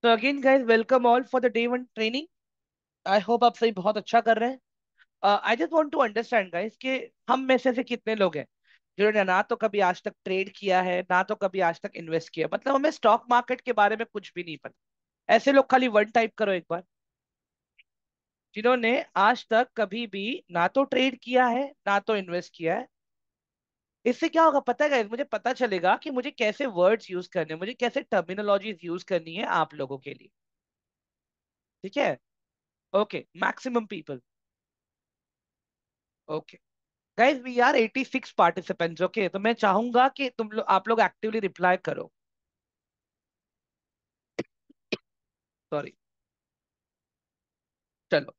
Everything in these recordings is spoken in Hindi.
तो again guys welcome all for the day one training. I hope आप सही बहुत अच्छा कर रहे हैं। I just want to understand guys कि हम में से कितने लोग हैं जिन्होंने ना तो कभी आज तक ट्रेड किया है ना तो कभी आज तक इन्वेस्ट किया, मतलब हमें स्टॉक मार्केट के बारे में कुछ भी नहीं पता। ऐसे लोग खाली वन टाइप करो एक बार, जिन्होंने आज तक कभी भी ना तो ट्रेड किया है ना तो इन्वेस्ट किया है। इससे क्या होगा पता है guys? मुझे पता चलेगा कि मुझे कैसे वर्ड्स यूज करने हैं, मुझे कैसे टर्मिनोलॉजीज यूज करनी है आप लोगों के लिए। ठीक है। Okay, maximum people. Okay guys, we are 86 participants. Okay, तो मैं चाहूंगा कि तुम लोग आप लोग एक्टिवली रिप्लाई करो। सॉरी। चलो,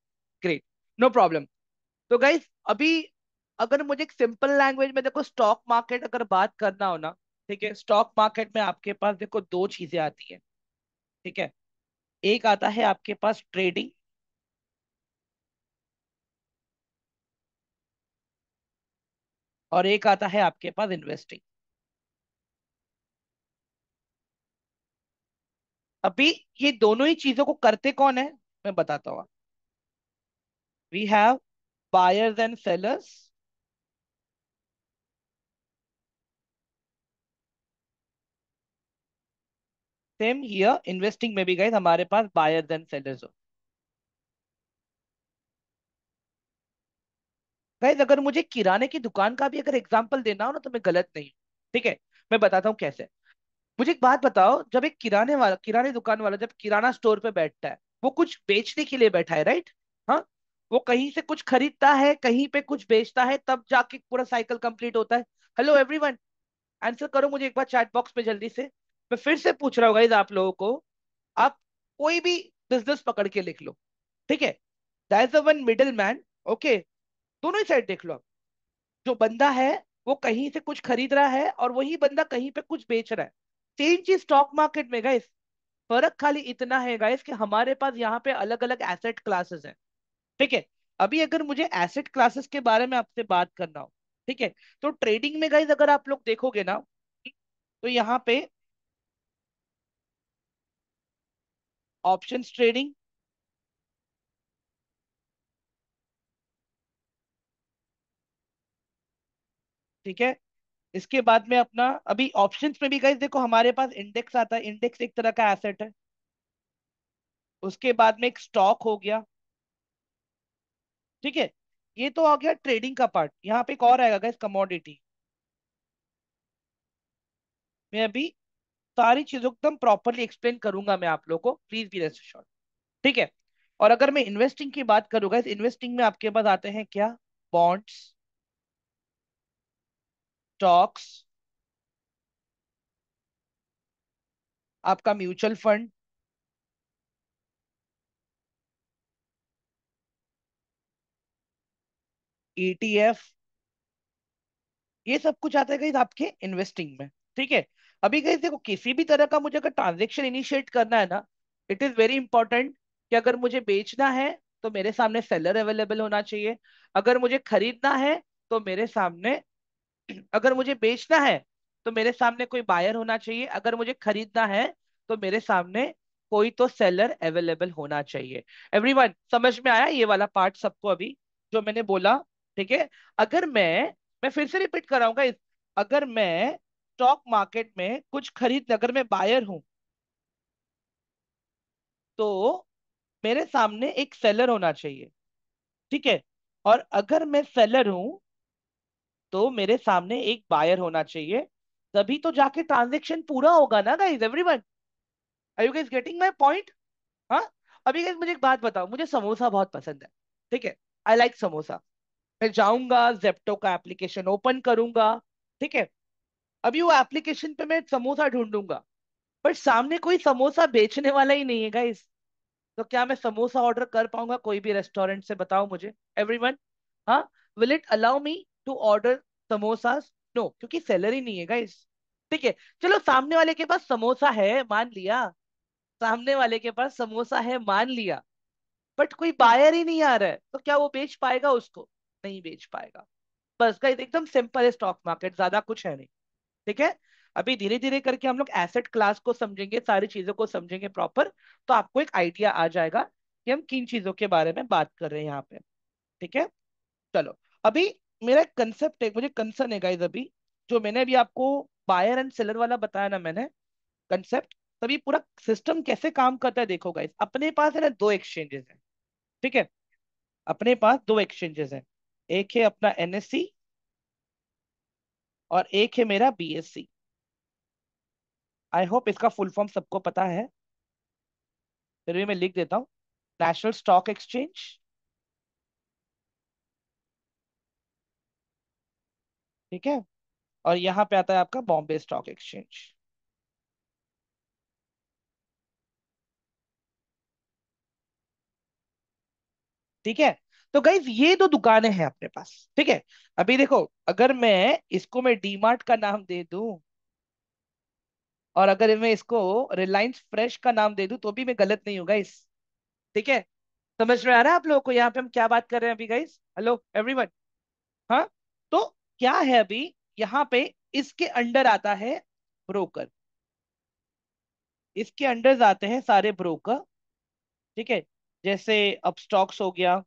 ग्रेट, नो प्रॉब्लम। तो गाइज अभी अगर मुझे एक सिंपल लैंग्वेज में देखो स्टॉक मार्केट अगर बात करना हो ना, ठीक है, स्टॉक मार्केट में आपके पास देखो दो चीजें आती है। ठीक है, एक आता है आपके पास ट्रेडिंग, और एक आता है आपके पास इन्वेस्टिंग। अभी ये दोनों ही चीजों को करते कौन है, मैं बताता हूँ। We have buyers and sellers. Same here, investing में भी गाइस हमारे पास बायर्स एंड सेलर्स। गाइस अगर मुझे किराने की दुकान का भी अगर एग्जांपल देना हो ना तो मैं गलत नहीं हूं। ठीक है, मैं बताता हूँ कैसे। मुझे एक बात बताओ, जब एक किराने दुकान वाला जब किराना स्टोर पे बैठता है, वो कुछ बेचने के लिए बैठा है, राइट? हाँ, वो कहीं से कुछ खरीदता है, कहीं पे कुछ बेचता है, तब जाके पूरा साइकिल कंप्लीट होता है। हेलो एवरीवन, आंसर करो मुझे एक बार चैट बॉक्स में जल्दी से। मैं फिर से पूछ रहा हूँ गाइस आप लोगों को। आप कोई भी बिजनेस पकड़ के लिख लो। ठीक है, that is one middle man. Okay, दोनों ही साइड देख लो आप। जो बंदा है वो कहीं से कुछ खरीद रहा है और वही बंदा कहीं पे कुछ बेच रहा है। सेम चीज स्टॉक मार्केट में गाइस। फर्क खाली इतना है गाइस कि हमारे पास यहाँ पे अलग अलग एसेट क्लासेस हैं। ठीक है, अभी अगर मुझे एसेट क्लासेस के बारे में आपसे बात करना हो, ठीक है, तो ट्रेडिंग में गाइस अगर आप लोग देखोगे ना, तो यहाँ पे ऑप्शंस ट्रेडिंग, ठीक है, इसके बाद में अपना अभी ऑप्शंस में भी गाइस देखो हमारे पास इंडेक्स आता है। इंडेक्स एक तरह का एसेट है। उसके बाद में एक स्टॉक हो गया। ठीक है, ये तो आ गया ट्रेडिंग का पार्ट। यहाँ पे एक और आएगा गाइस, कमोडिटी। मैं अभी सारी चीजों को एकदम प्रॉपरली एक्सप्लेन करूंगा मैं आप लोगों को, प्लीज बी रेस्ट एश्योर्ड। ठीक है, और अगर मैं इन्वेस्टिंग की बात करूँ गाइस, इन्वेस्टिंग में आपके पास आते हैं क्या? बॉन्ड्स, स्टॉक्स, आपका म्यूचुअल फंड, ईटीएफ, ये सब कुछ आता है गाइस आपके इन्वेस्टिंग में। ठीक है, अभी गाइस देखो किसी भी तरह का मुझे अगर ट्रांजेक्शन इनिशिएट करना है ना, इट इज वेरी इंपॉर्टेंट कि अगर मुझे बेचना है तो मेरे सामने सेलर अवेलेबल होना चाहिए। अगर मुझे खरीदना है तो मेरे सामने अगर मुझे बेचना है तो मेरे सामने कोई बायर होना चाहिए। अगर मुझे खरीदना है तो मेरे सामने कोई तो सेलर अवेलेबल होना चाहिए। एवरीवन, समझ में आया ये वाला पार्ट सबको अभी जो मैंने बोला? ठीक है, अगर मैं फिर से रिपीट कराऊंगा अगर मैं स्टॉक मार्केट में कुछ खरीद, अगर मैं बायर हूं तो मेरे सामने एक सेलर होना चाहिए। ठीक है, और अगर मैं सेलर हूं तो मेरे सामने एक बायर होना चाहिए। तभी तो जाके ट्रांजेक्शन पूरा होगा ना guys. Everyone, are you guys getting my point? हाँ। अभी गाइस मुझे एक बात बताओ, मुझे समोसा बहुत पसंद है। ठीक है, आई लाइक समोसा। मैं जाऊंगा जेप्टो का एप्लीकेशन ओपन करूंगा। ठीक है, अभी वो एप्लीकेशन पे मैं समोसा ढूंढूंगा, पर सामने कोई समोसा बेचने वाला ही नहीं है गाइस। तो क्या मैं समोसा ऑर्डर कर पाऊंगा कोई भी रेस्टोरेंट से? बताओ मुझे एवरीवन। हाँ, will it allow me to order samosas? No, क्योंकि सैलरी नहीं है गाइस। ठीक है, चलो सामने वाले के पास समोसा है मान लिया, सामने वाले के पास समोसा है मान लिया, बट कोई बायर ही नहीं आ रहा है, तो क्या वो बेच पाएगा उसको? नहीं बेच पाएगा। बस गाइस एकदम सिंपल है स्टॉक मार्केट, ज्यादा कुछ है नहीं। ठीक है, अभी धीरे धीरे करके हम लोग एसेट क्लास को समझेंगे, सारी चीजों को समझेंगे प्रॉपर, तो आपको एक आइडिया आ जाएगा कि हम किन चीजों के बारे में बात कर रहे हैं यहाँ पे। ठीक है, चलो। अभी मेरा कंसेप्ट है, मुझे कंसर्न है गाइस अभी, जो मैंने अभी आपको बायर एंड सेलर वाला बताया ना मैंने कंसेप्ट, तभी पूरा सिस्टम कैसे काम करता है देखो गाइस। अपने पास है ना दो एक्सचेंजेस है, ठीक है, अपने पास दो एक्सचेंजेस हैं। एक है अपना एनएससी और एक है मेरा बीएससी। आई होप इसका फुल फॉर्म सबको पता है, फिर भी मैं लिख देता हूँ। नेशनल स्टॉक एक्सचेंज, ठीक है, और यहाँ पे आता है आपका बॉम्बे स्टॉक एक्सचेंज। ठीक है, तो गाइज ये दो दुकानें हैं अपने पास। ठीक है, अभी देखो, अगर मैं इसको मैं डीमार्ट का नाम दे दूं और अगर मैं इसको रिलायंस फ्रेश का नाम दे दूं तो भी मैं गलत नहीं हूँ गाइस। ठीक है, समझ में आ रहा है आप लोगों को यहाँ पे हम क्या बात कर रहे हैं अभी गाइस? Hello everyone. हाँ, तो क्या है अभी यहाँ पे, इसके अंडर आता है ब्रोकर, इसके अंडर आते हैं सारे ब्रोकर। ठीक है, जैसे अपस्टॉक्स हो गया,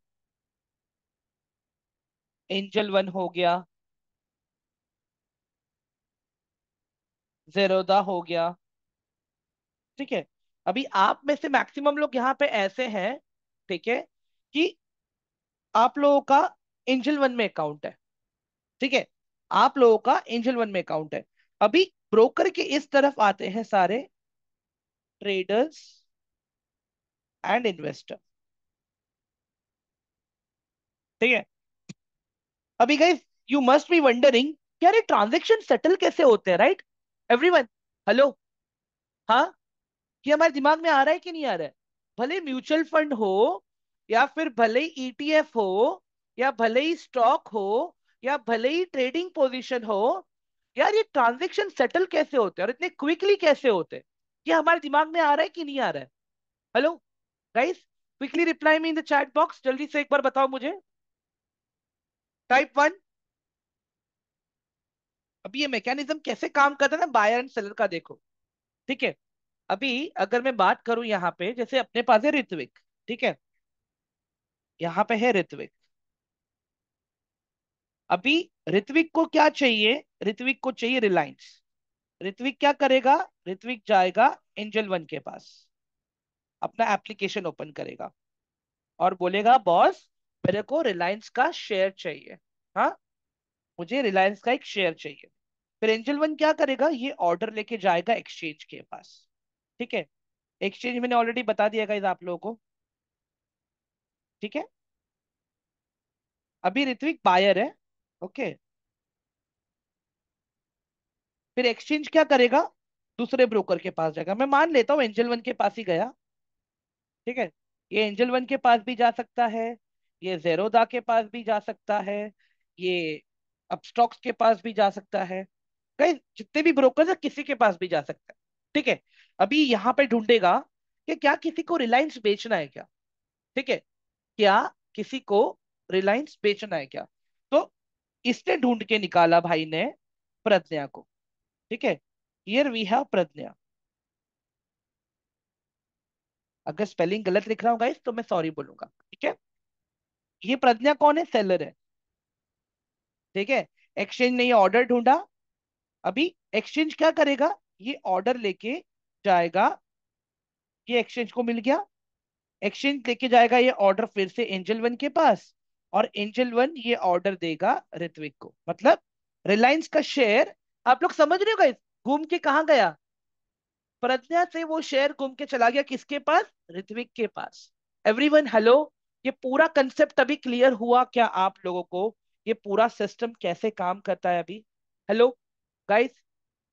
एंजल वन हो गया, जेरोदा हो गया। ठीक है, अभी आप में से मैक्सिमम लोग यहाँ पे ऐसे हैं, ठीक है, कि आप लोगों का एंजल वन में अकाउंट है। ठीक है, आप लोगों का एंजल वन में अकाउंट है। अभी ब्रोकर के इस तरफ आते हैं सारे ट्रेडर्स एंड इन्वेस्टर। ठीक है, अभी guys you must be wondering यार ये ट्रांजेक्शन सेटल कैसे होते हैं, राइट एवरीवन? हेलो, हाँ, ये हमारे दिमाग में आ रहा है कि नहीं आ रहा है? भले म्यूचुअल फंड हो, या फिर भले ही ईटीएफ हो, या भले ही स्टॉक हो, या भले ही ट्रेडिंग पोजीशन हो, यार ये ट्रांजेक्शन सेटल कैसे होते हैं और इतने क्विकली कैसे होते हैं? ये हमारे दिमाग में आ रहा है कि नहीं आ रहा है? Hello guys, quickly reply me in the chat box, जल्दी से एक बार बताओ मुझे। Type one. अभी ये मैकेनिज्म कैसे काम करता है ना बायर एंड सेलर का, देखो। ठीक है, अभी अगर मैं बात करूं यहाँ पे, जैसे अपने पास है ऋत्विक, ठीक है, यहाँ पे है ऋत्विक। अभी ऋत्विक को क्या चाहिए? ऋत्विक को चाहिए रिलायंस। ऋत्विक क्या करेगा? ऋत्विक जाएगा एंजल वन के पास, अपना एप्लीकेशन ओपन करेगा और बोलेगा बॉस मेरे को रिलायंस का शेयर चाहिए। हाँ, मुझे रिलायंस का एक शेयर चाहिए। फिर एंजल वन क्या करेगा? ये ऑर्डर लेके जाएगा एक्सचेंज के पास। ठीक है, एक्सचेंज मैंने ऑलरेडी बता दिया गाइस आप लोगों को। ठीक है, अभी ऋत्विक बायर है, ओके। फिर एक्सचेंज क्या करेगा? दूसरे ब्रोकर के पास जाएगा। मैं मान लेता हूँ एंजल वन के पास ही गया। ठीक है, ये एंजल वन के पास भी जा सकता है, ये जेरोदा के पास भी जा सकता है, ये अपस्टॉक्स के पास भी जा सकता है, कई जितने भी ब्रोकर है किसी के पास भी जा सकता है। ठीक है, अभी यहाँ पे ढूंढेगा कि क्या किसी को रिलायंस बेचना है क्या। ठीक है, क्या किसी को रिलायंस बेचना है क्या? तो इसने ढूंढ के निकाला भाई ने प्रज्ञा को। ठीक है, हियर वी हैव प्रज्ञा। अगर स्पेलिंग गलत लिख रहा हूँ गाइस तो मैं सॉरी बोलूंगा। ठीक है, ये प्रज्ञा कौन है? सेलर है। ठीक है, एक्सचेंज ने ये ऑर्डर ढूंढा। अभी एक्सचेंज क्या करेगा? ये ऑर्डर लेके जाएगा, ये एक्सचेंज को मिल गया, एक्सचेंज लेके जाएगा ये ऑर्डर फिर से एंजल वन के पास, और एंजल वन ये ऑर्डर देगा ऋत्विक को। मतलब रिलायंस का शेयर, आप लोग समझ रहे हो गाइस, घूम के कहाँ गया? प्रज्ञा से वो शेयर घूम के चला गया किसके पास? ऋत्विक के पास। एवरीवन हेलो, ये पूरा कंसेप्ट अभी क्लियर हुआ क्या आप लोगों को? ये पूरा सिस्टम कैसे काम करता है अभी? हेलो गाइस,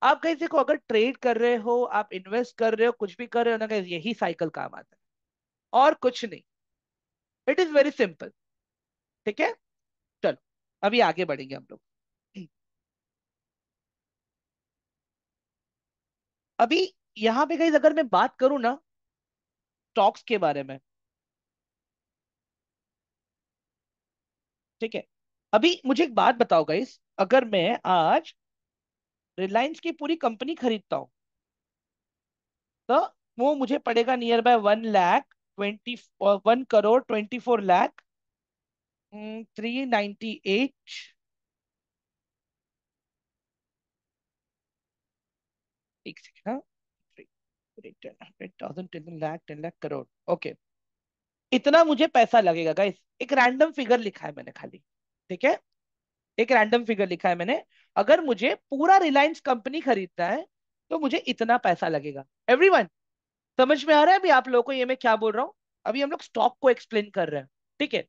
आप गाइस देखो, अगर ट्रेड कर रहे हो, आप इन्वेस्ट कर रहे हो, कुछ भी कर रहे हो ना गाइस, यही साइकिल काम आता है और कुछ नहीं। It is very simple. ठीक है, चलो अभी आगे बढ़ेंगे हम लोग। अभी यहाँ पे गाइस अगर मैं बात करूँ ना स्टॉक्स के बारे में, ठीक है, अभी मुझे एक बात बताओ गाइस, अगर मैं आज रिलायंस की पूरी कंपनी खरीदता हूँ, तो वो मुझे पड़ेगा नियर बाय 1 लाख 20, 1 करोड़ 24 लाख 398। एक सेकेंड, हाँ, 10,000 10 लाख 10 लाख करोड़, ओके। इतना मुझे पैसा लगेगा गाइस, एक रैंडम फिगर लिखा है मैंने खाली, ठीक है, एक रैंडम फिगर लिखा है मैंने। अगर मुझे पूरा रिलायंस कंपनी खरीदना है तो मुझे इतना पैसा लगेगा। एवरीवन, समझ में आ रहा है अभी आप लोगों को ये मैं क्या बोल रहा हूँ? अभी हम लोग स्टॉक को एक्सप्लेन कर रहे हैं, ठीक है?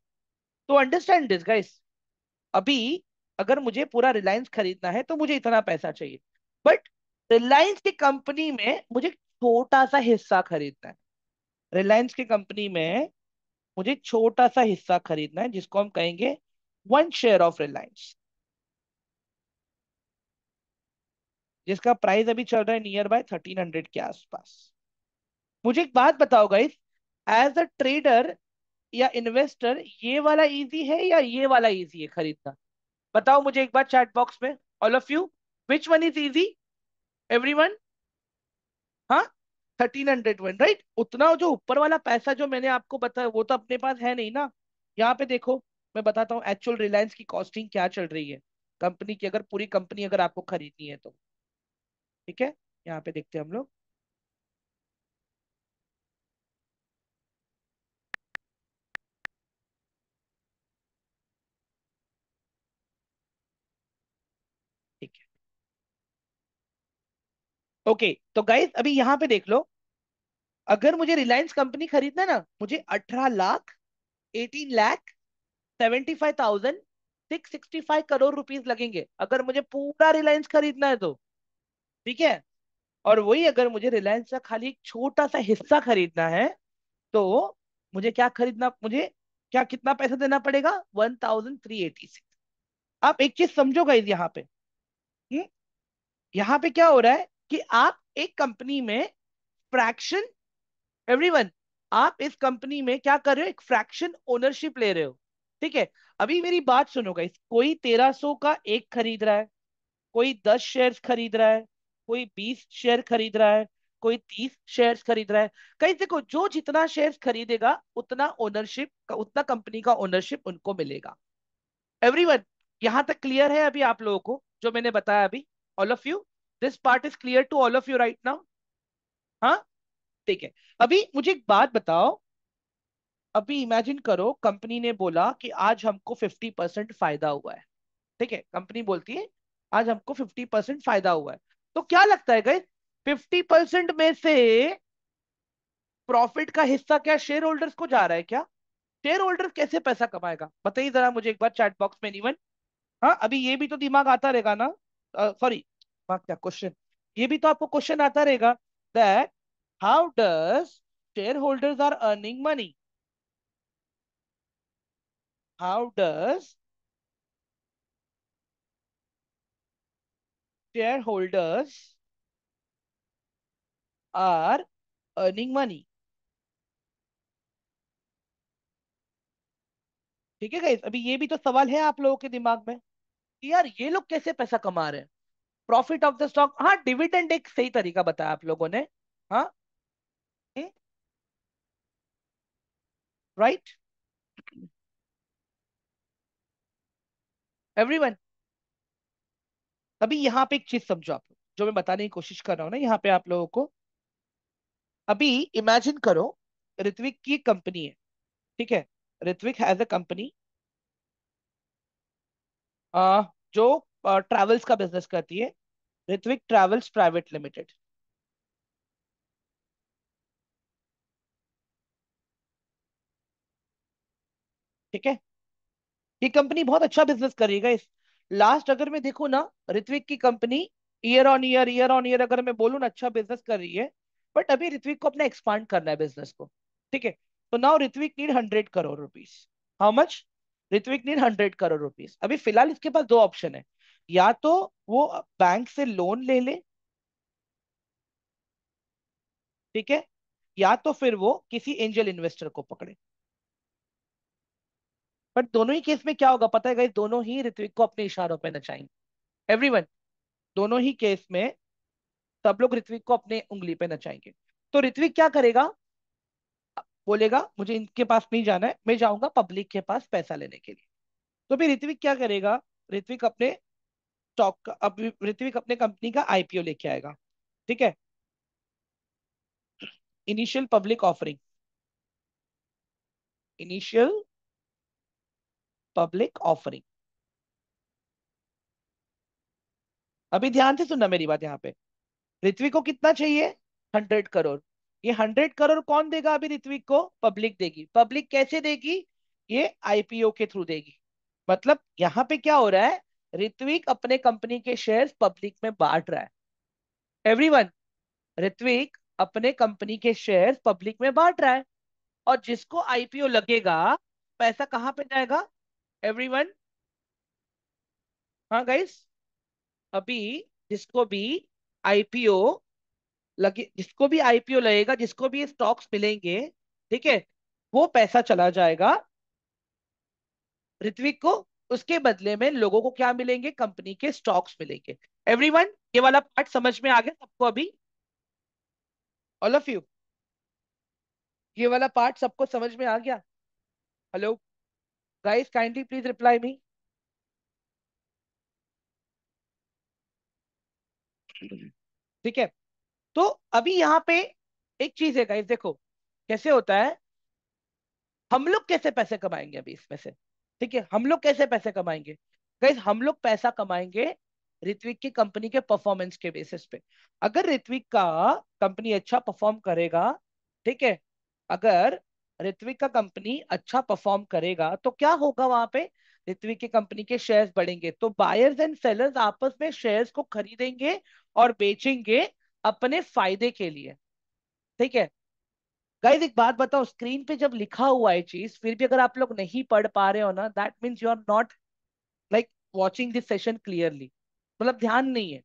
तो अंडरस्टैंड दिस गाइस। अभी अगर मुझे पूरा रिलायंस खरीदना है तो मुझे इतना पैसा चाहिए, बट रिलायंस की कंपनी में मुझे छोटा सा हिस्सा खरीदना है। रिलायंस की कंपनी में मुझे छोटा सा हिस्सा खरीदना है, जिसको हम कहेंगे 1 शेयर ऑफ रिलायंस, जिसका प्राइस अभी चल रहा है नियर बाय 1300 के आसपास। मुझे एक बात बताओ गाइस, एज अ ट्रेडर या इन्वेस्टर, ये वाला इजी है या ये वाला इजी है खरीदना? बताओ मुझे एक बार चैट बॉक्स में, all of you, which one is easy? Everyone, हाँ, 1301 राइट। उतना जो ऊपर वाला पैसा जो मैंने आपको बताया वो तो अपने पास है नहीं ना। यहाँ पे देखो, मैं बताता हूँ एक्चुअल रिलायंस की कॉस्टिंग क्या चल रही है कंपनी की, अगर पूरी कंपनी अगर आपको खरीदनी है तो, ठीक है, यहाँ पे देखते हैं हम लोग। ठीक है, ओके, तो गाइस अभी यहाँ पे देख लो, अगर मुझे रिलायंस कंपनी खरीदना है ना, मुझे 18 लाख 18 लाख 75,665 करोड़ रुपीस लगेंगे, अगर मुझे पूरा रिलायंस खरीदना है तो, ठीक है। और वही अगर मुझे रिलायंस का खाली एक छोटा सा हिस्सा खरीदना है तो मुझे क्या खरीदना, मुझे क्या कितना पैसा देना पड़ेगा? 1386। आप एक चीज समझोगा इस यहाँ पे, हम्म? यहाँ पे क्या हो रहा है कि आप एक कंपनी में फ्रैक्शन, एवरीवन, आप इस कंपनी में क्या कर रहे हो, एक फ्रैक्शन ओनरशिप ले रहे हो, ठीक है। अभी मेरी बात सुनो गाइस, कोई 1300 का एक खरीद रहा है, कोई 10 शेयर्स खरीद रहा है, कोई 20 शेयर खरीद रहा है, कोई 30 शेयर्स खरीद रहा है। कहीं देखो, जो जितना शेयर्स खरीदेगा उतना ओनरशिप का, उतना कंपनी का ओनरशिप उनको मिलेगा। एवरीवन, यहां तक क्लियर है अभी आप लोगों को जो मैंने बताया अभी? All of you, this part is clear to all of you right now? हाँ, ठीक है। अभी मुझे एक बात बताओ, अभी इमेजिन करो कंपनी ने बोला कि आज हमको 50% फायदा हुआ है, ठीक है, कंपनी बोलती है आज हमको 50% फायदा हुआ है। तो क्या लगता है गाइस, 50% में से प्रॉफिट का हिस्सा क्या शेयर होल्डर्स को जा रहा है क्या? शेयर होल्डर्स कैसे पैसा कमाएगा बताइए जरा मुझे एक बार चैट बॉक्स में, एनीवन? हाँ, अभी ये भी तो दिमाग आता रहेगा ना, सॉरी, दिमाग क्या, क्वेश्चन, ये भी तो आपको क्वेश्चन आता रहेगा that how does shareholders are earning money, how does shareholders are earning money? ठीक है गाइस, अभी ये भी तो सवाल है आप लोगों के दिमाग में कि यार ये लोग कैसे पैसा कमा रहे हैं। प्रॉफिट ऑफ द स्टॉक, हाँ, डिविडेंड एक सही तरीका बताया आप लोगों ने। हाँ, राइट, एवरीवन। अभी यहाँ पे एक चीज समझो आप लोग, जो मैं बताने की कोशिश कर रहा हूँ ना यहाँ पे आप लोगों को। अभी इमेजिन करो, ऋत्विक की कंपनी है, ठीक है, ऋत्विक हैज अ कंपनी जो ट्रैवल्स का बिजनेस करती है, ऋत्विक ट्रैवल्स प्राइवेट लिमिटेड, ठीक है। ये कंपनी बहुत अच्छा बिजनेस करेगा इस, लास्ट अगर मैं देखूँ ना, ऋत्विक की कंपनी ईयर ऑन ईयर अगर मैं बोलूँ ना अच्छा बिजनेस कर रही है। बट अभी ऋत्विक को अपना एक्सपांड करना है बिजनेस को, ठीक है। तो now Ritwik need 100 crore rupees. How much? Ritwik need 100 crore rupees. अभी फिलहाल इसके पास दो ऑप्शन है, या तो वो बैंक से लोन ले ले, ठीक है, या तो फिर वो किसी एंजल इन्वेस्टर को पकड़े। बट दोनों ही केस में क्या होगा पता है गाइस, दोनों ही ऋत्विक को अपने इशारों पे नचाएंगे। एवरीवन, दोनों ही केस में सब लोग ऋत्विक को अपने उंगली पे नचाएंगे। तो ऋत्विक क्या करेगा, बोलेगा मुझे इनके पास नहीं जाना है, मैं जाऊंगा पब्लिक के पास पैसा लेने के लिए। तो फिर ऋत्विक क्या करेगा, ऋत्विक अपने स्टॉक, अब ऋत्विक अपने कंपनी का आईपीओ लेके आएगा। ठीक है, initial public offering, initial public offering. अभी ध्यान से सुनना मेरी बात यहाँ पे। ऋत्विक को कितना चाहिए, 100 करोड़। ये 100 करोड़ कौन देगा अभी ऋत्विक को, पब्लिक देगी। पब्लिक कैसे देगी, ये आईपीओ के थ्रू देगी। मतलब यहाँ पे क्या हो रहा है, ऋत्विक अपने कंपनी के शेयर्स पब्लिक में बांट रहा है। एवरीवन, ऋत्विक अपने कंपनी के शेयर्स पब्लिक में बांट रहा है। और जिसको आईपीओ लगेगा, पैसा कहाँ पे जाएगा, एवरीवन। हाँ गाइस, अभी जिसको भी आईपीओ लगे, जिसको भी आईपीओ लगेगा, जिसको भी स्टॉक्स मिलेंगे, ठीक है, वो पैसा चला जाएगा ऋत्विक को। उसके बदले में लोगों को क्या मिलेंगे, कंपनी के स्टॉक्स मिलेंगे। एवरीवन, ये वाला पार्ट समझ में आ गया सबको अभी, ऑल ऑफ यू, ये वाला पार्ट सबको समझ में आ गया। Hello guys, kindly please reply me. ठीक है, तो अभी यहाँ पे एक चीज है गाइस, देखो कैसे होता है, हम लोग कैसे पैसे कमाएंगे अभी इसमें से। ठीक है, हम लोग कैसे पैसे कमाएंगे, गाइस हम लोग पैसा कमाएंगे ऋत्विक की कंपनी के परफॉर्मेंस के बेसिस पे। अगर ऋत्विक का कंपनी अच्छा परफॉर्म करेगा, ठीक है, अगर ऋत्विक का कंपनी अच्छा परफॉर्म करेगा तो क्या होगा वहां पे, ऋत्विक की कंपनी के शेयर्स बढ़ेंगे, तो बायर्स एंड सेलर्स आपस में शेयर्स को खरीदेंगे और बेचेंगे अपने फायदे के लिए। ठीक है गाइस, एक बात बताओ, स्क्रीन पे जब लिखा हुआ है चीज फिर भी अगर आप लोग नहीं पढ़ पा रहे हो ना, that means you are not like watching this session clearly, मतलब ध्यान नहीं है।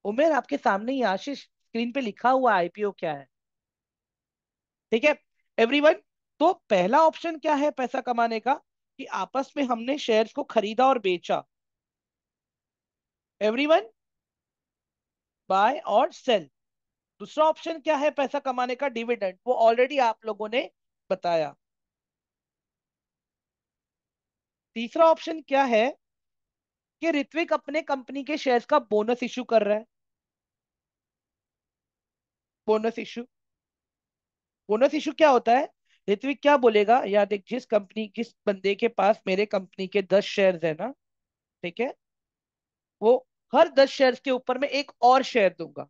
उमेर आपके सामने ही, आशीष स्क्रीन पे लिखा हुआ आईपीओ क्या है। ठीक है एवरीवन, तो पहला ऑप्शन क्या है पैसा कमाने का, कि आपस में हमने शेयर्स को खरीदा और बेचा। एवरीवन, बाय और सेल। दूसरा ऑप्शन क्या है पैसा कमाने का, डिविडेंड, वो ऑलरेडी आप लोगों ने बताया। तीसरा ऑप्शन क्या है, कि ऋत्विक अपने कंपनी के शेयर्स का बोनस इशू कर रहा है। बोनस इशू, बोनस इशू क्या होता है, ऋत्विक क्या बोलेगा, या देख जिस कंपनी, जिस बंदे के पास मेरे कंपनी के 10 शेयर्स है ना, ठीक है, वो हर 10 शेयर्स के ऊपर मैं एक और शेयर दूंगा,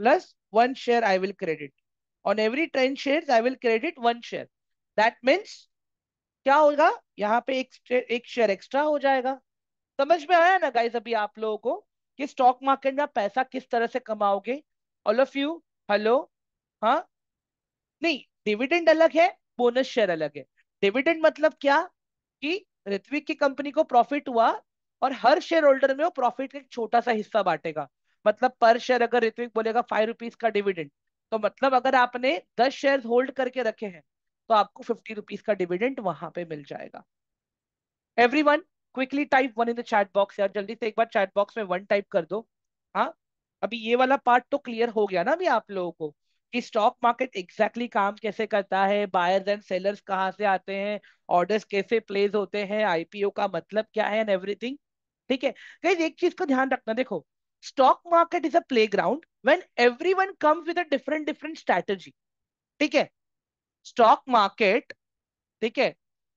plus 1 share I will credit, on every 10 shares I will credit 1 share. That means क्या होगा, यहाँ पे एक शेयर एक्स्ट्रा हो जाएगा। समझ में आया ना गाइस अभी आप लोगों को, कि स्टॉक मार्केट में आप पैसा किस तरह से कमाओगे। ऑल ऑफ यू, हेलो, हाँ, नहीं, डिविडेंड अलग है, बोनस शेयर अलग है। डिविडेंड मतलब क्या, कि ऋत्विक की कंपनी को प्रॉफिट हुआ और हर शेयर होल्डर में वो प्रॉफिट का एक छोटा सा हिस्सा बांटेगा। मतलब पर शेयर अगर ऋत्विक बोलेगा 5 रुपीज का डिविडेंड, तो मतलब अगर आपने 10 शेयर होल्ड करके रखे हैं तो आपको 50 रुपीज का डिविडेंड वहां पे मिल जाएगा। Everyone, quickly type 1 in the chat box यार, जल्दी से एक बार चैट बॉक्स में 1 टाइप कर दो। हाँ, अभी ये वाला पार्ट तो क्लियर हो गया ना अभी आप लोगों को, कि स्टॉक मार्केट एग्जैक्टली काम कैसे करता है, बायर्स एंड सेलर्स कहाँ से आते हैं, ऑर्डर्स कैसे प्लेस होते हैं, आईपीओ का मतलब क्या है एंड एवरीथिंग। ठीक है गाइस, एक चीज का ध्यान रखना, देखो stock market is a play ground when everyone comes with a different different strategy. ठीक है, स्टॉक मार्केट, ठीक है,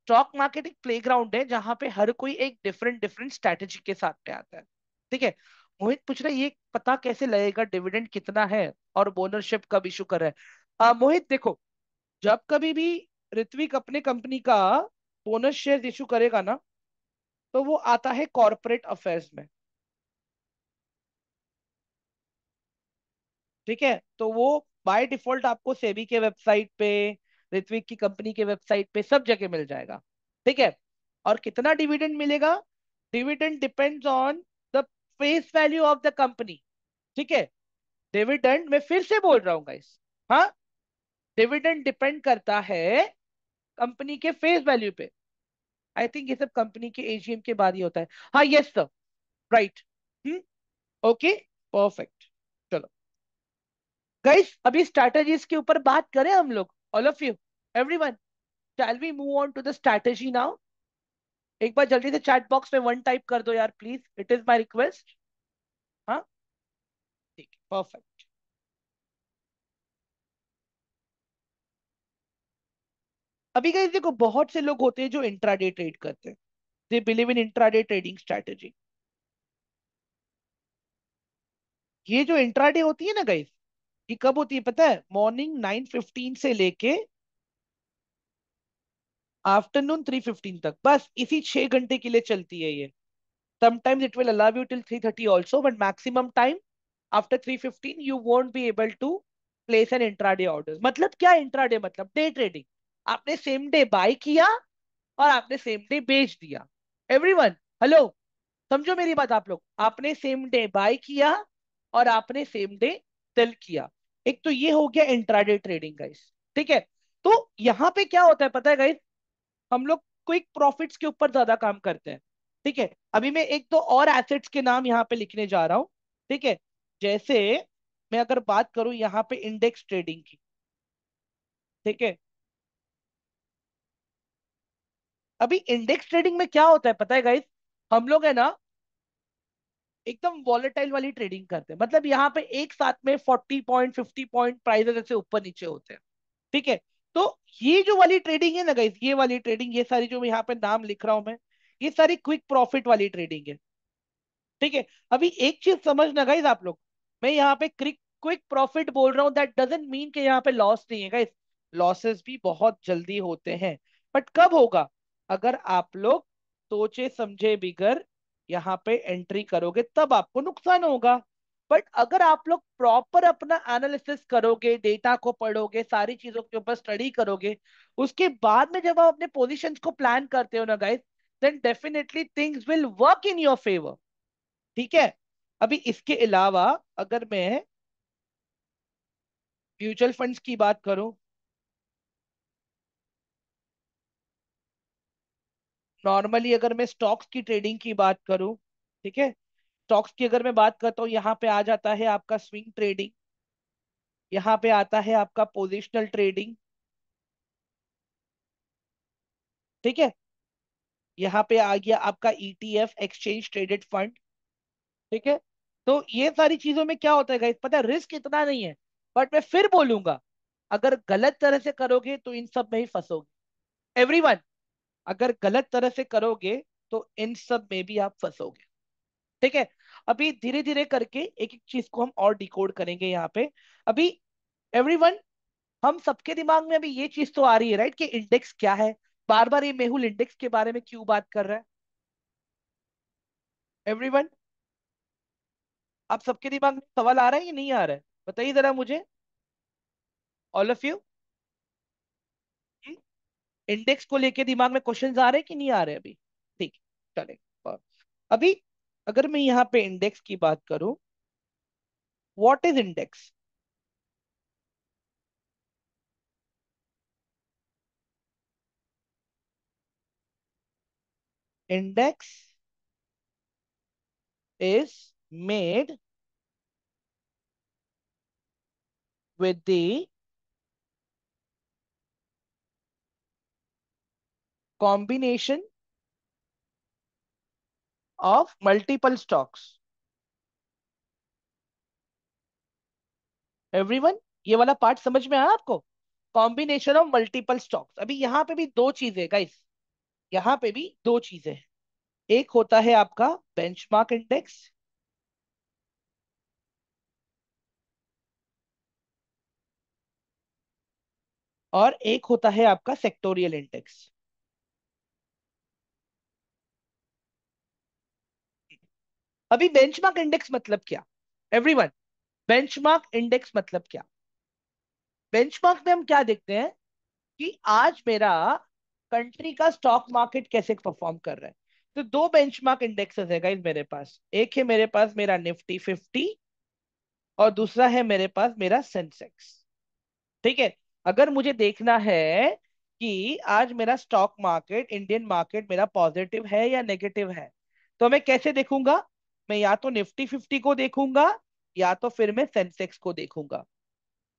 स्टॉक मार्केट एक प्लेग्राउंड है जहां पे हर कोई एक डिफरेंट डिफरेंट स्ट्रैटेजी के साथ में आता है। ठीक है, मोहित पूछ रहा है ये पता कैसे लगेगा डिविडेंड कितना है और बोनरशिप कब इशू कर रहा है। मोहित देखो, जब कभी भी ऋत्विक अपने कंपनी का बोनस शेयर इशू करेगा ना, तो वो आता है कॉर्पोरेट अफेयर्स में। ठीक है, तो वो बाय डिफॉल्ट आपको सेबी के वेबसाइट पे, ऋत्विक की कंपनी के वेबसाइट पे सब जगह मिल जाएगा। ठीक है, और कितना डिविडेंड मिलेगा, dividend depends on the face value of the company. ठीक है, डिविडेंड मैं फिर से बोल रहा हूँ गाइस, हाँ, डिविडेंड डिपेंड करता है कंपनी के फेस वैल्यू पे। आई थिंक ये सब कंपनी के एजीएम के बाद ही होता है। हाँ, yes sir, right. Hmm. Okay, perfect. चलो गाइस, अभी स्ट्रैटेजीज के ऊपर बात करें हम लोग, all of you, everyone. Shall we move on to the strategy now? एक बार जल्दी से चैट बॉक्स में वन टाइप कर दो यार please, it is my request. हाँ, ठीक है, परफेक्ट। अभी गाइस देखो, बहुत से लोग होते हैं जो इंट्राडे ट्रेड करते हैं, they believe in intraday trading strategy. ये जो इंट्राडे होती है ना गाइस, ये कब होती है पता है? मॉर्निंग 9:15 से लेके आफ्टरनून 3:15 तक, बस इसी 6 घंटे के लिए चलती है ये। Sometimes it will allow you till 3:30 also, but maximum time after 3:15 you won't be able to place an intraday orders। मतलब क्या इंट्राडे? मतलब डे ट्रेडिंग। आपने सेम डे बाय किया और आपने सेम डे बेच दिया। एवरीवन, हेलो, समझो मेरी बात आप लोग। आपने सेम डे बाय किया और आपने सेम डे सेल किया। एक तो ये हो गया इंट्राडे ट्रेडिंग गाइस, ठीक है। तो यहाँ पे क्या होता है पता है गाइस, हम लोग क्विक प्रॉफिट्स के ऊपर ज्यादा काम करते हैं, ठीक है। अभी मैं एक दो और एसेट्स के नाम यहाँ पे लिखने जा रहा हूँ, ठीक है। जैसे मैं अगर बात करूं यहाँ पे इंडेक्स ट्रेडिंग की, ठीक है। अभी इंडेक्स ट्रेडिंग में क्या होता है पता है गाइस, हम लोग है ना एकदम वॉलेटाइल वाली ट्रेडिंग करते हैं। मतलब यहाँ पे एक साथ में 40 पॉइंट 50 पॉइंट प्राइजेस ऐसे ऊपर नीचे होते हैं, ठीक है। तो ये जो वाली ट्रेडिंग है ना गाइस, ये वाली ट्रेडिंग, ये सारी जो मैं यहाँ पे नाम लिख रहा हूं मैं, ये सारी क्विक प्रॉफिट वाली ट्रेडिंग है, ठीक है। अभी एक चीज समझना गाइस आप लोग, मैं यहाँ पे क्विक क्विक प्रॉफिट बोल रहा हूँ, दैट डजंट मीन कि यहाँ पे लॉस नहीं है गाइस। लॉसेस भी बहुत जल्दी होते हैं, बट कब होगा? अगर आप लोग सोचे समझे बिगर यहाँ पे एंट्री करोगे तब आपको नुकसान होगा। बट अगर आप लोग प्रॉपर अपना एनालिसिस करोगे, डेटा को पढ़ोगे, सारी चीजों के ऊपर स्टडी करोगे, उसके बाद में जब आप अपने पोजीशंस को प्लान करते हो ना guys, then definitely things will work in your favour, ठीक है। अभी इसके अलावा अगर मैं म्यूचुअल फंड्स की बात करूं, नॉर्मली अगर मैं स्टॉक्स की ट्रेडिंग की बात करूं, ठीक है। स्टॉक्स की अगर मैं बात करता हूं, यहाँ पे आ जाता है आपका स्विंग ट्रेडिंग, यहाँ पे आता है आपका पोजिशनल ट्रेडिंग, ठीक है। यहाँ पे आ गया आपका ईटीएफ, एक्सचेंज ट्रेडेड फंड, ठीक है। तो ये सारी चीजों में क्या होता है गाइस पता है, रिस्क इतना नहीं है, बट मैं फिर बोलूंगा, अगर गलत तरह से करोगे तो इन सब में ही फंसोगे। एवरीवन, अगर गलत तरह से करोगे तो इन सब में भी आप फंसोगे, ठीक है। अभी धीरे धीरे करके एक एक चीज को हम और डिकोड करेंगे यहाँ पे। अभी एवरीवन, हम सबके दिमाग में अभी ये चीज तो आ रही है राइट कि इंडेक्स क्या है। बार बार ये मेहुल इंडेक्स के बारे में क्यों बात कर रहा है? एवरीवन, आप सबके दिमाग में सवाल आ रहा है कि नहीं आ रहा है? बताइए जरा मुझे, ऑल ऑफ यू। इंडेक्स को लेके दिमाग में क्वेश्चंस आ रहे हैं कि नहीं आ रहे अभी? ठीक है, चले। और अभी अगर मैं यहाँ पे इंडेक्स की बात करूं, what is index? Index is made with the combination of multiple stocks। Everyone, ये वाला पार्ट समझ में आया आपको? Combination of multiple stocks. अभी यहाँ पे भी दो चीजें गाइस, यहाँ पे भी दो चीजें हैं। एक होता है आपका बेंचमार्क इंडेक्स, और एक होता है आपका सेक्टोरियल इंडेक्स। अभी बेंचमार्क इंडेक्स मतलब क्या? एवरीवन, बेंचमार्क इंडेक्स मतलब क्या? बेंचमार्क में हम क्या देखते हैं कि आज मेरा कंट्री का स्टॉक मार्केट कैसे परफॉर्म कर रहा है। तो दो बेंचमार्क इंडेक्सेस है गाइस मेरे पास, एक है मेरे पास मेरा निफ्टी 50, और दूसरा है मेरे पास मेरा सेंसेक्स, ठीक है। अगर मुझे देखना है कि आज मेरा स्टॉक मार्केट, इंडियन मार्केट मेरा पॉजिटिव है या नेगेटिव है, तो मैं कैसे देखूंगा? मैं या तो निफ्टी 50 को देखूंगा, या तो फिर मैं सेंसेक्स को देखूंगा।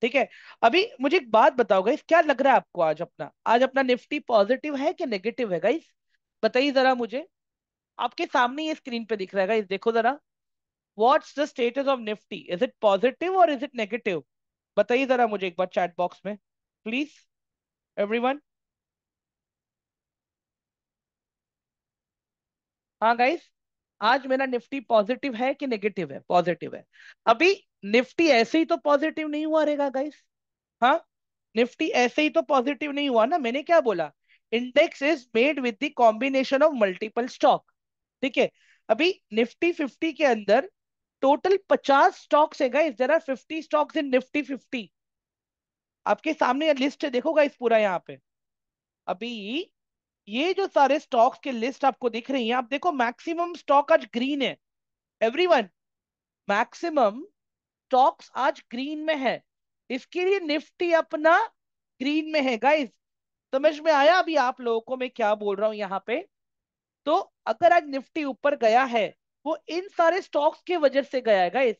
ठीक है। अभी मुझे एक बात बताओ गाइस, क्या लग रहा है आपको, आज अपना निफ्टी पॉजिटिव है कि नेगेटिव है गाइस? बताइए जरा मुझे। आपके सामने ये स्क्रीन पे दिख रहा है गाइस, देखो जरा। What's the status of Nifty, is it positive और इज इट नेगेटिव? बताइए जरा मुझे एक बार चैट बॉक्स में, प्लीज, एवरीवन। हाँ गाइस, आज मेरा निफ्टी पॉजिटिव है कि नेगेटिव है? पॉजिटिव है। अभी निफ्टी ऐसे ही तो पॉजिटिव नहीं हुआ रहेगा गाइस। हाँ, निफ्टी ऐसे ही तो पॉजिटिव नहीं हुआ ना। मैंने क्या बोला? Index is made with the combination of multiple stock. ठीक है। अभी निफ्टी 50 के अंदर टोटल 50 स्टॉक्स है guys, there are 50 stocks in Nifty 50। आपके सामने लिस्ट है, देखो गाइस पूरा यहाँ पे। अभी ये जो सारे स्टॉक्स के लिस्ट आपको दिख रही है, आप देखो मैक्सिमम स्टॉक आज ग्रीन है। एवरीवन, मैक्सिमम स्टॉक्स आज ग्रीन में है। इसके लिए निफ्टी अपना ग्रीन में है गाइस। समझ में आया अभी आप लोगों को मैं क्या बोल रहा हूं यहाँ पे? तो अगर आज निफ्टी ऊपर गया है, वो इन सारे स्टॉक्स की वजह से गया है गाइस।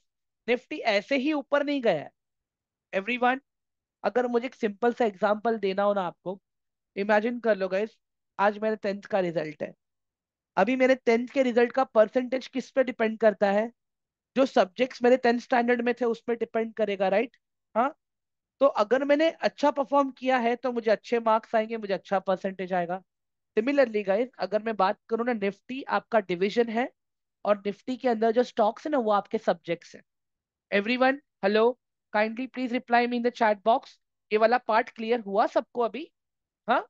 निफ्टी ऐसे ही ऊपर नहीं गया है। एवरीवन, अगर मुझे एक सिंपल सा एग्जांपल देना हो ना आपको, इमेजिन कर लो गाइस, आज मेरे 10th का रिजल्ट है। अभी मेरे 10th के रिजल्ट का परसेंटेज किस पे डिपेंड करता है? जो सब्जेक्ट्स मेरे 10th स्टैंडर्ड में थे उस पर डिपेंड करेगा, राइट? हाँ। तो अगर मैंने अच्छा परफॉर्म किया है तो मुझे अच्छे मार्क्स आएंगे, मुझे अच्छा परसेंटेज आएगा। सिमिलरली गाइस, अगर मैं बात करूँ ना, निफ्टी आपका डिवीजन है, और निफ्टी के अंदर जो स्टॉक्स है ना, वो आपके सब्जेक्ट्स हैं। Everyone, hello, kindly please reply me in the chat box. ये वाला पार्ट क्लियर हुआ सबको अभी? हाँ,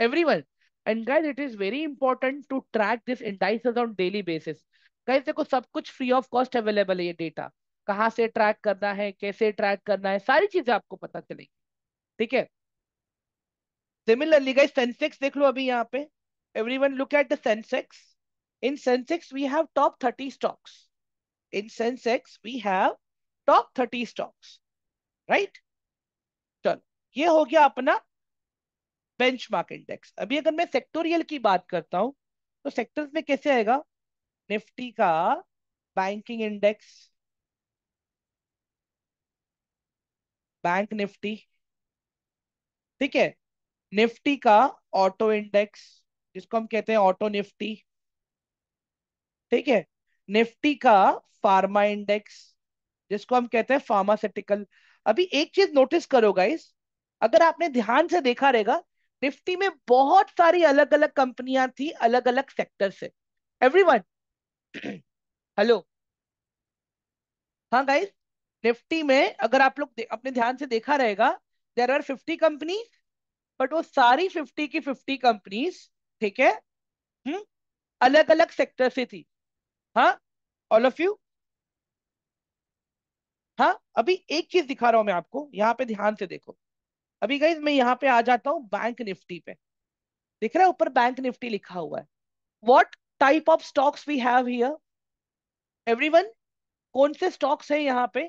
everyone, and guys, it is very important to track this indices on daily basis। guys देखो, सब कुछ फ्री ऑफ कॉस्ट अवेलेबल है, ये डेटा कहाँ से ट्रैक करना है, कैसे ट्रैक करना है, सारी चीजें आपको पता चलेगी। ठीक है। सिमिलरली गाइस, सेंसेक्स देख लो अभी यहाँ पे। Everyone look at the Sensex. In Sensex we have top 30 stocks. In Sensex we have top 30 stocks, right? चलो, ये हो गया अपना बेंचमार्क इंडेक्स। अभी अगर मैं सेक्टोरियल की बात करता हूं, तो सेक्टर्स में कैसे आएगा? निफ्टी का बैंकिंग इंडेक्स, बैंक निफ्टी। ठीक है। निफ्टी का ऑटो इंडेक्स, जिसको हम कहते हैं ऑटो निफ्टी। ठीक है। निफ्टी का फार्मा इंडेक्स, जिसको हम कहते हैं फार्मास्यूटिकल। अभी एक चीज नोटिस करो गाइस, अगर आपने ध्यान से देखा रहेगा, निफ्टी में बहुत सारी अलग अलग कंपनियां थी, अलग अलग सेक्टर से। Everyone, hello. हाँ गाइस, निफ्टी में अगर आप लोग अपने ध्यान से देखा रहेगा, देर आर 50 कंपनीज, बट वो सारी 50 की 50 कंपनीज, ठीक है, हम्म, अलग अलग सेक्टर से थी। हाँ, ऑल ऑफ यू। हाँ, अभी एक चीज दिखा रहा हूं मैं आपको, यहाँ पे ध्यान से देखो। अभी गाइज मैं यहाँ पे आ जाता हूँ बैंक निफ्टी पे। दिख रहा है ऊपर बैंक निफ्टी लिखा हुआ है? What type of stocks we have here? Everyone, कौन से स्टॉक्स है यहाँ पे?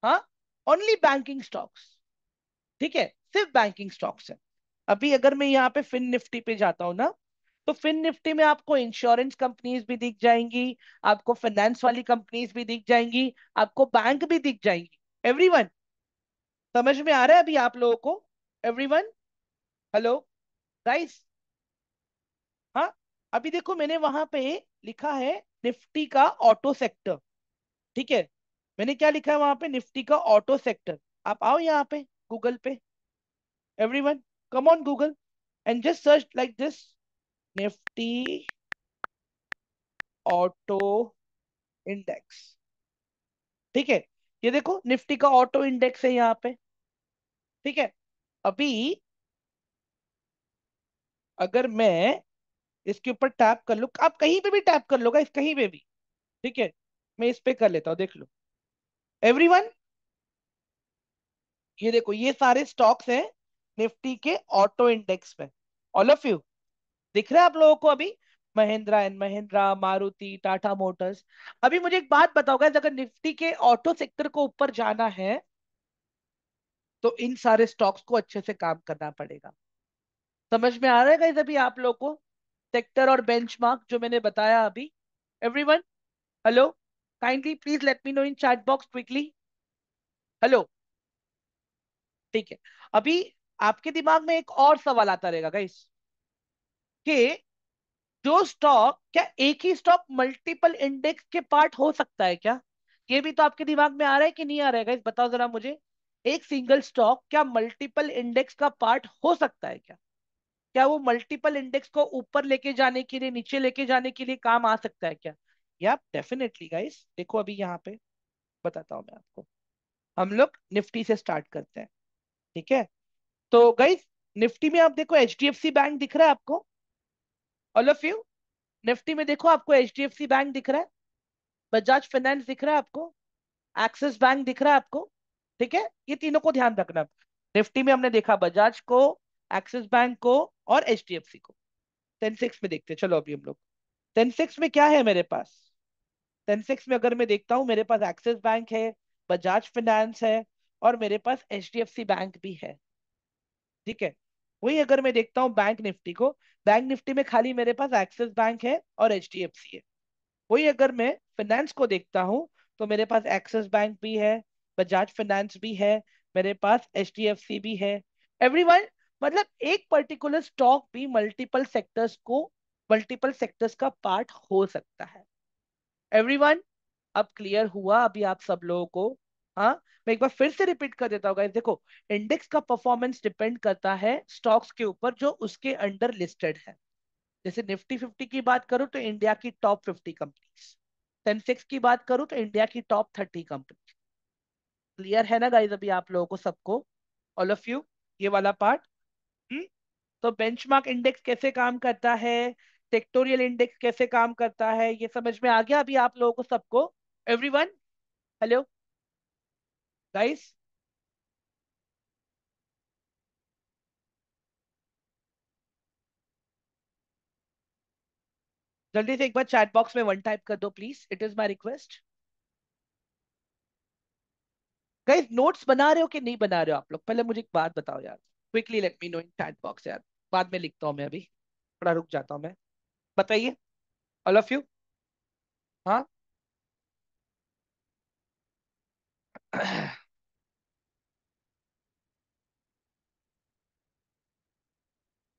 हाँ, ओनली बैंकिंग स्टॉक्स। ठीक है, सिर्फ बैंकिंग स्टॉक्स है। अभी अगर मैं यहाँ पे फिन निफ्टी पे जाता हूँ ना, तो फिन निफ्टी में आपको इंश्योरेंस कंपनीज भी दिख जाएंगी, आपको फाइनेंस वाली कंपनीज भी दिख जाएंगी, आपको बैंक भी दिख जाएंगी। एवरीवन, समझ में आ रहा है अभी आप लोगों को? Everyone, hello guys. हाँ, अभी देखो मैंने वहां पे लिखा है निफ्टी का ऑटो सेक्टर। ठीक है। मैंने क्या लिखा है वहां पे? निफ्टी का ऑटो सेक्टर। आप आओ यहाँ पे गूगल पे। Everyone, come on Google and just search like this, Nifty auto index. ठीक है। ये देखो निफ्टी का ऑटो इंडेक्स है यहाँ पे। ठीक है। अभी अगर मैं इसके ऊपर टैप कर लूं, आप कहीं पे भी टैप कर लो गाइस, कहीं पे भी। ठीक है। मैं इस पे कर लेता हूँ, देख लो। एवरीवन, ये देखो ये सारे स्टॉक्स हैं निफ्टी के ऑटो इंडेक्स में। ऑल ऑफ यू, दिख रहा है आप लोगों को अभी? Mahindra and Mahindra, Maruti, Tata Motors. अभी मुझे एक बात बताओ guys, अगर निफ्टी के ऑटो सेक्टर को ऊपर जाना है, तो इन सारे स्टॉक्स को अच्छे से काम करना पड़ेगा। समझ में आ रहा है गाइस अभी आप लोगों को सेक्टर और बेंचमार्क जो मैंने बताया अभी? Everyone, hello, kindly please let me know in chat box quickly. Hello. ठीक है। अभी आपके दिमाग में एक और सवाल आता रहेगा गाइस, कि जो स्टॉक, क्या एक ही स्टॉक मल्टीपल इंडेक्स के पार्ट हो सकता है क्या? ये भी तो आपके दिमाग में आ रहा है कि नहीं आ रहा है गाइस, बताओ जरा मुझे। एक सिंगल स्टॉक क्या मल्टीपल इंडेक्स का पार्ट हो सकता है क्या? क्या वो मल्टीपल इंडेक्स को ऊपर लेके जाने के लिए, नीचे लेके जाने के लिए काम आ सकता है क्या? या डेफिनेटली गाइस, देखो अभी यहाँ पे बताता हूँ मैं आपको। हम लोग निफ्टी से स्टार्ट करते हैं, ठीक है? तो गाइस, निफ्टी में आप देखो एचडीएफसी बैंक दिख रहा है आपको, ऑल ऑफ यू। निफ्टी में देखो आपको एचडीएफसी बैंक दिख रहा है, बजाज फाइनेंस दिख रहा है आपको, एक्सिस बैंक दिख रहा है आपको। ठीक है, ये तीनों को ध्यान रखना। निफ्टी में हमने देखा बजाज को, एक्सिस बैंक को और एचडीएफसी को। सेंसेक्स में देखते हैं, चलो अभी हम लोग सेंसेक्स में क्या है मेरे पास। सेंसेक्स में अगर मैं देखता हूँ, मेरे पास एक्सिस बैंक है, बजाज फाइनेंस है, और मेरे पास एचडीएफसी बैंक भी है। ठीक है। वही अगर मैं देखता हूँ बैंक निफ्टी को, बैंक निफ्टी में खाली मेरे पास एक्सिस बैंक है और एचडीएफसी है। वही अगर मैं फाइनेंस को देखता हूँ, तो मेरे पास एक्सिस बैंक भी है, बजाज फाइनेंस भी है, मेरे पास एचडीएफसी भी है। एवरीवन, मतलब एक पर्टिकुलर स्टॉक भी मल्टीपल सेक्टर्स का पार्ट हो सकता है। एवरीवन, अब क्लियर हुआ अभी आप सब लोगों को? हाँ। मैं एक बार फिर से रिपीट कर देता हूँ गाइस, देखो, इंडेक्स का परफॉर्मेंस डिपेंड करता है स्टॉक्स के ऊपर जो उसके अंडर लिस्टेड है। जैसे निफ्टी 50 की बात करूं तो इंडिया की टॉप 50 कंपनीज, सेंसेक्स की बात करूं तो इंडिया की टॉप 30 कंपनी। क्लियर है ना गाइस अभी आप लोगों को सबको, ऑल ऑफ यू, ये वाला पार्ट? तो बेंचमार्क इंडेक्स कैसे काम करता है, सेक्टोरियल इंडेक्स कैसे काम करता है, ये समझ में आ गया अभी आप लोगों को सबको? एवरीवन, हेलो गाइस, जल्दी से एक बार चैट बॉक्स में वन टाइप कर दो please, it is my request. Guys, notes बना रहे हो कि नहीं बना रहे हो आप लोग? पहले मुझे एक बात बताओ यार, quickly let me know in chat box यार। बाद में लिखता हूँ मैं, अभी थोड़ा रुक जाता हूँ मैं। बताइए, ऑल ऑफ यू। हाँ।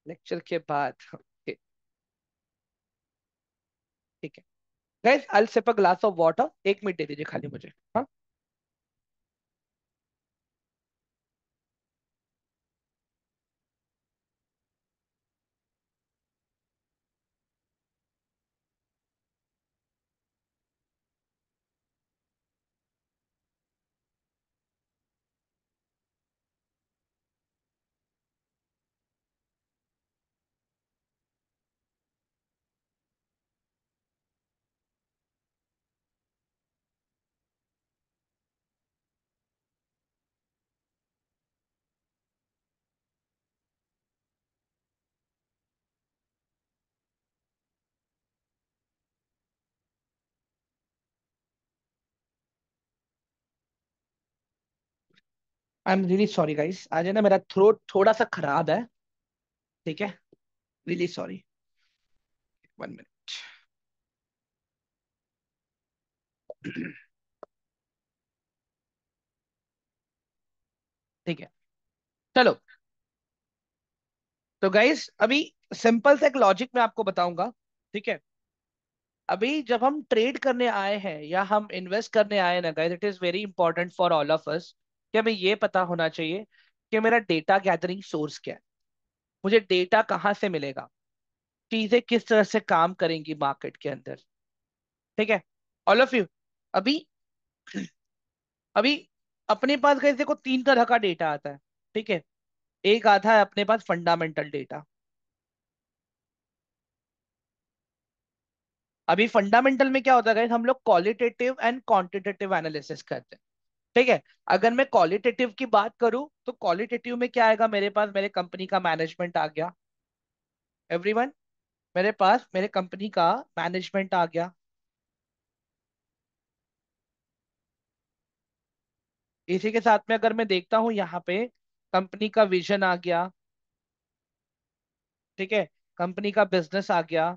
लेक्चर के बाद, ओके, ठीक है। Guys, I will sip a glass of water, एक मिनट दे दीजिए खाली मुझे। हाँ। I am really sorry guys, आज है ना मेरा थ्रोट थोड़ा सा खराब है। ठीक है, रियली सॉरी। One minute. ठीक है, चलो। तो गाइस, अभी सिंपल से एक लॉजिक मैं आपको बताऊंगा। ठीक है। अभी जब हम ट्रेड करने आए हैं या हम इन्वेस्ट करने आए हैं ना guys, it is very important for all of us कि हमें ये पता होना चाहिए कि मेरा डेटा गैदरिंग सोर्स क्या है, मुझे डेटा कहाँ से मिलेगा, चीजें किस तरह से काम करेंगी मार्केट के अंदर। ठीक है, ऑल ऑफ यू। अभी अभी अपने पास गाइस देखो, तीन तरह का डेटा आता है। ठीक है। एक आता है अपने पास फंडामेंटल डेटा। अभी फंडामेंटल में क्या होता है गाइस, हम लोग क्वालिटेटिव एंड क्वांटिटेटिव एनालिसिस करते हैं। ठीक है। अगर मैं क्वालिटेटिव की बात करूं तो क्वालिटेटिव में क्या आएगा, मेरे पास मेरे कंपनी का मैनेजमेंट आ गया। एवरीवन, मेरे पास मेरे कंपनी का मैनेजमेंट आ गया। इसी के साथ में अगर मैं देखता हूं यहाँ पे, कंपनी का विजन आ गया। ठीक है। कंपनी का बिजनेस आ गया।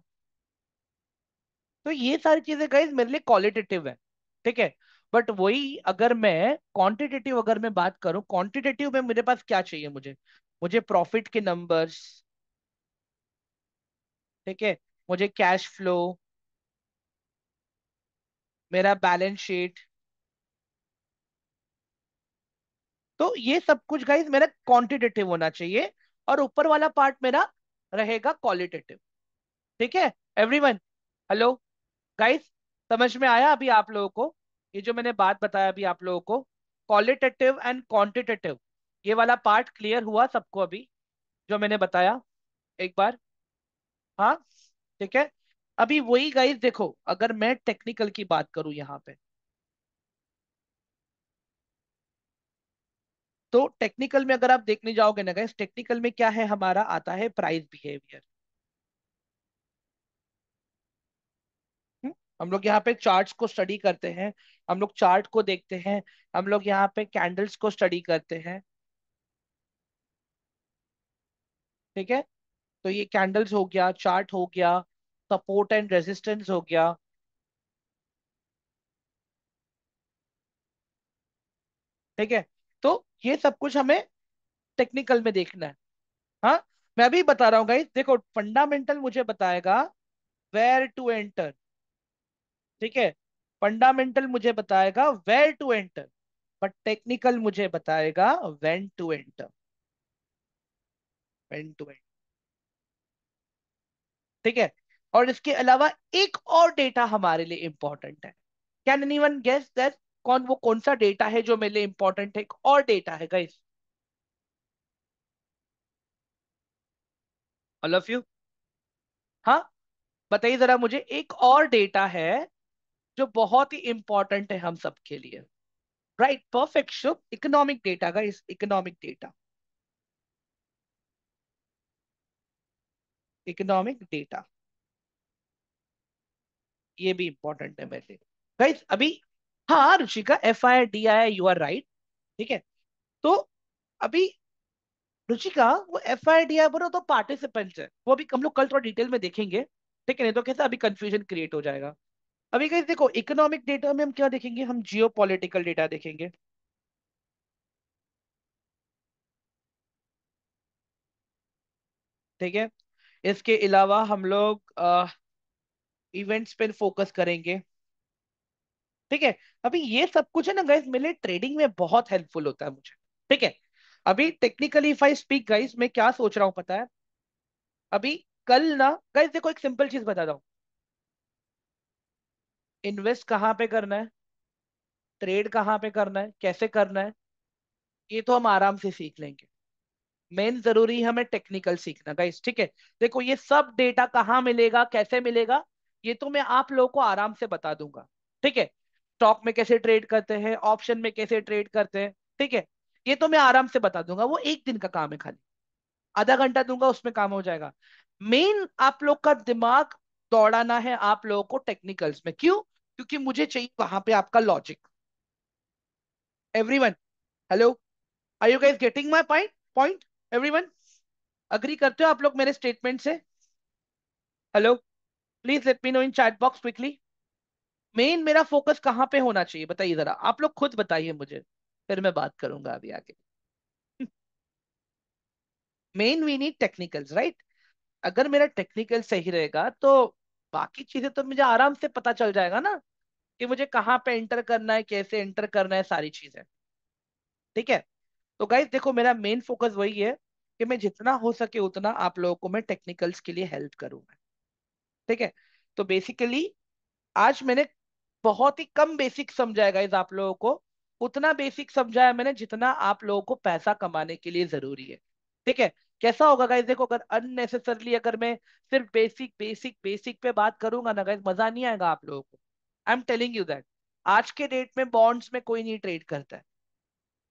तो ये सारी चीजें गाइस मेरे लिए क्वालिटेटिव है, ठीक है। बट वही अगर मैं क्वांटिटेटिव, अगर मैं बात करूं क्वांटिटेटिव में, मेरे पास क्या चाहिए मुझे? मुझे प्रॉफिट के नंबर्स, ठीक है, मुझे कैश फ्लो, मेरा बैलेंस शीट। तो ये सब कुछ गाइस मेरा क्वांटिटेटिव होना चाहिए, और ऊपर वाला पार्ट मेरा रहेगा क्वालिटेटिव, ठीक है। एवरीवन, हेलो गाइस, समझ में आया अभी आप लोगों को? ये जो मैंने बात बताया अभी आप लोगों को, क्वालिटेटिव एंड क्वांटिटेटिव, ये वाला पार्ट क्लियर हुआ सबको अभी, जो मैंने बताया एक बार? हाँ, ठीक है। अभी वही गाइस देखो, अगर मैं टेक्निकल की बात करूं यहाँ पे, तो टेक्निकल में अगर आप देखने जाओगे ना गाइस, टेक्निकल में क्या है, हमारा आता है प्राइस बिहेवियर। हम लोग यहाँ पे चार्ट्स को स्टडी करते हैं, हम लोग चार्ट को देखते हैं, हम लोग यहाँ पे कैंडल्स को स्टडी करते हैं, ठीक है। तो ये कैंडल्स हो गया, चार्ट हो गया, सपोर्ट एंड रेजिस्टेंस हो गया, ठीक है। तो ये सब कुछ हमें टेक्निकल में देखना है। हाँ, मैं अभी बता रहा हूँ गाइस, देखो फंडामेंटल मुझे बताएगा वेयर टू एंटर, ठीक है। फंडामेंटल मुझे बताएगा where to enter, but technical मुझे बताएगा when to enter, when to enter, ठीक है। और इसके अलावा एक और डेटा हमारे लिए इंपॉर्टेंट है। Can anyone guess that? वो कौन सा डेटा है जो मेरे लिए इंपॉर्टेंट है? एक और डेटा है गाइस, ऑल ऑफ यू। हाँ, बताइए जरा मुझे, एक और डेटा है जो बहुत ही इंपॉर्टेंट है हम सबके लिए। Right, perfect Shubh, economic data guys, economic data, economic data, ये भी इंपॉर्टेंट है मेरे लिए गाइस अभी। हाँ Ruchika, FIDI, you are right, ठीक है। तो अभी रुचिका, वो FIDI बोलो तो पार्टिसिपेंट्स है, वो अभी हम लोग कल थोड़ा डिटेल में देखेंगे, ठीक है। नहीं तो कैसा अभी कंफ्यूजन क्रिएट हो जाएगा। अभी गाइस देखो, इकोनॉमिक डेटा में हम क्या देखेंगे? हम जियो पॉलिटिकल डेटा देखेंगे, ठीक है। इसके अलावा हम लोग इवेंट्स पे फोकस करेंगे, ठीक है। अभी ये सब कुछ है ना गाइस, मेरे लिए ट्रेडिंग में बहुत हेल्पफुल होता है मुझे, ठीक है। अभी technically if I speak guys, मैं क्या सोच रहा हूँ पता है? अभी कल ना गाइस देखो, एक सिंपल चीज बता रहा हूँ, इन्वेस्ट कहाँ पे करना है, ट्रेड कहाँ पे करना है, कैसे करना है, ये तो हम आराम से सीख लेंगे। मेन जरूरी है हमें टेक्निकल सीखना गाइस, ठीक है। देखो ये सब डेटा कहाँ मिलेगा, कैसे मिलेगा, ये तो मैं आप लोगों को आराम से बता दूंगा, ठीक है। स्टॉक में कैसे ट्रेड करते हैं, ऑप्शन में कैसे ट्रेड करते हैं, ठीक है। ये तो मैं आराम से बता दूंगा, वो एक दिन का काम है खाली, आधा घंटा दूंगा उसमें काम हो जाएगा। मेन आप लोग का दिमाग दौड़ाना है आप लोगों को टेक्निकल्स में, क्यों? क्योंकि मुझे चाहिए वहां पे आपका logic. Everyone, hello, are you guys getting my point? Point, everyone, agree करते हो आप लोग मेरे स्टेटमेंट से? Hello, please let me know in chat box quickly. Main मेरा फोकस कहाँ पे होना चाहिए बताइए जरा, आप लोग खुद बताइए मुझे, फिर मैं बात करूंगा अभी आगे। Main we need technicals, right? अगर मेरा टेक्निकल सही रहेगा तो बाकी चीजें तो मुझे आराम से पता चल जाएगा ना, कि मुझे कहाँ पे एंटर करना है, कैसे एंटर करना है, सारी चीजें, ठीक है। तो गाइस देखो, मेरा मेन फोकस वही है कि मैं जितना हो सके उतना आप लोगों को मैं टेक्निकल्स के लिए हेल्प करूंगा, ठीक है। तो बेसिकली आज मैंने बहुत ही कम बेसिक समझाया गाइस आप लोगों को, उतना बेसिक समझाया मैंने जितना आप लोगों को पैसा कमाने के लिए जरूरी है, ठीक है। कैसा होगा गाइस देखो, अगर अननेसेसरली अगर मैं सिर्फ बेसिक बेसिक बेसिक पे बात करूंगा ना गाइस, मजा नहीं आएगा आप लोगों को। I am telling you that. आज के डेट में बॉन्ड्स में कोई नहीं ट्रेड करता है,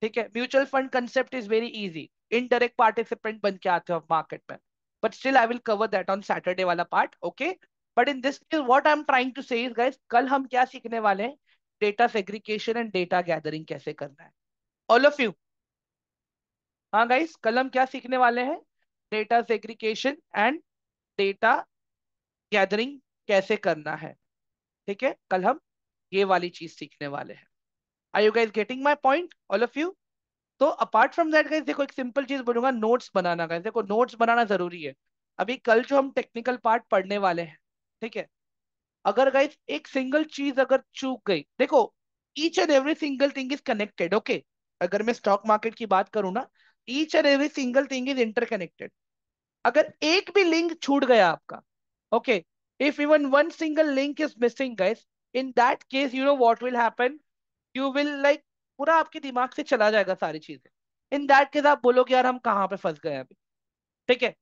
ठीक है। Mutual fund concept is very easy, indirect participant बन के आते हो आप मार्केट में, but still I will cover that on Saturday वाला part, okay. But in this what I am trying to say is guys, कल हम क्या सीखने वाले हैं? Data segregation and data gathering कैसे करना है, ऑल ऑफ यू। हाँ गाइस, कल हम क्या सीखने वाले हैं? Data segregation and data gathering कैसे करना है, ठीक है, कल हम ये वाली चीज सीखने वाले हैं। Are you guys getting my point, all of you? तो अपार्ट फ्रॉम दैट गाइस देखो, एक सिंपल चीज बोलूंगा, नोट्स बनाना गाइस, देखो नोट्स बनाना जरूरी है। अभी कल जो हम टेक्निकल पार्ट पढ़ने वाले हैं, ठीक है, अगर गाइस एक सिंगल चीज अगर चूक गई, देखो each and every single thing is connected, okay. अगर मैं स्टॉक मार्केट की बात करूँ ना, each and every single thing is interconnected. अगर एक भी लिंक छूट गया आपका, okay, if even one single link is missing guys, in that case you know what will happen, you will like, पूरा आपके दिमाग से चला जाएगा सारी चीजें। इन दैट केस आप बोलोगे यार हम कहाँ पे फंस गए अभी, ठीक है।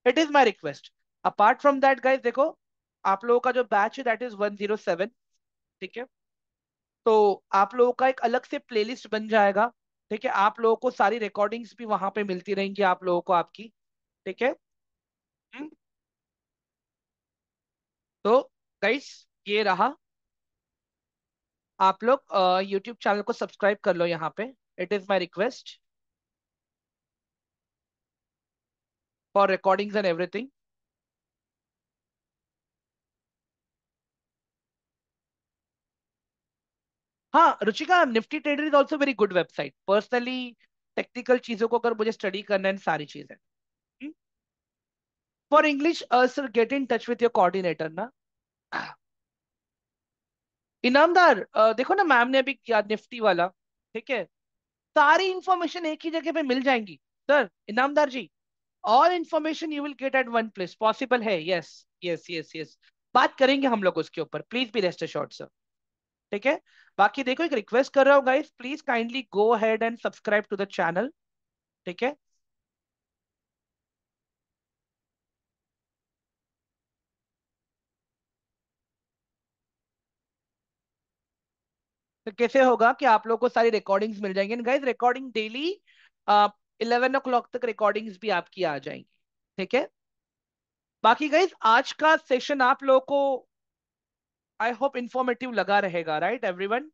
It is my request. Apart from that guys देखो, आप लोगों का जो बैच है दैट इज 107, ठीक है। तो आप लोगों का एक अलग से प्लेलिस्ट बन जाएगा, ठीक है। आप लोगों को सारी रिकॉर्डिंग्स भी वहां पे मिलती रहेंगी आप लोगों को आपकी, ठीक है। हम्म, तो गाइस ये रहा, आप लोग यूट्यूब चैनल को सब्सक्राइब कर लो यहाँ पे, it is my request for recordings and everything. हाँ Ruchika, Nifty trader is also very good website personally. Technical चीजों को अगर मुझे स्टडी करना है, सारी चीजें। For English sir get in touch with your coordinator ना। इनामदार देखो ना, मैम ने अभी किया निफ्टी वाला, ठीक है। सारी इंफॉर्मेशन एक ही जगह पे मिल जाएंगी। Sir Inamdar ji, all information you will get at one place, possible है? Yes yes yes yes. बात करेंगे हम लोग उसके ऊपर, please be rest assured sir, ठीक है। बाकी देखो, एक रिक्वेस्ट कर रहा हूँ guys, please kindly go ahead and subscribe to the channel, ठीक है। तो कैसे होगा कि आप लोग को सारी रिकॉर्डिंग्स मिल जाएंगी गाइस, रिकॉर्डिंग डेली 11 o'clock तक रिकॉर्डिंग्स भी आपकी आ जाएंगी, ठीक है। बाकी गाइस आज का सेशन आप लोगों को आई होप इंफॉर्मेटिव लगा रहेगा, राइट एवरीवन?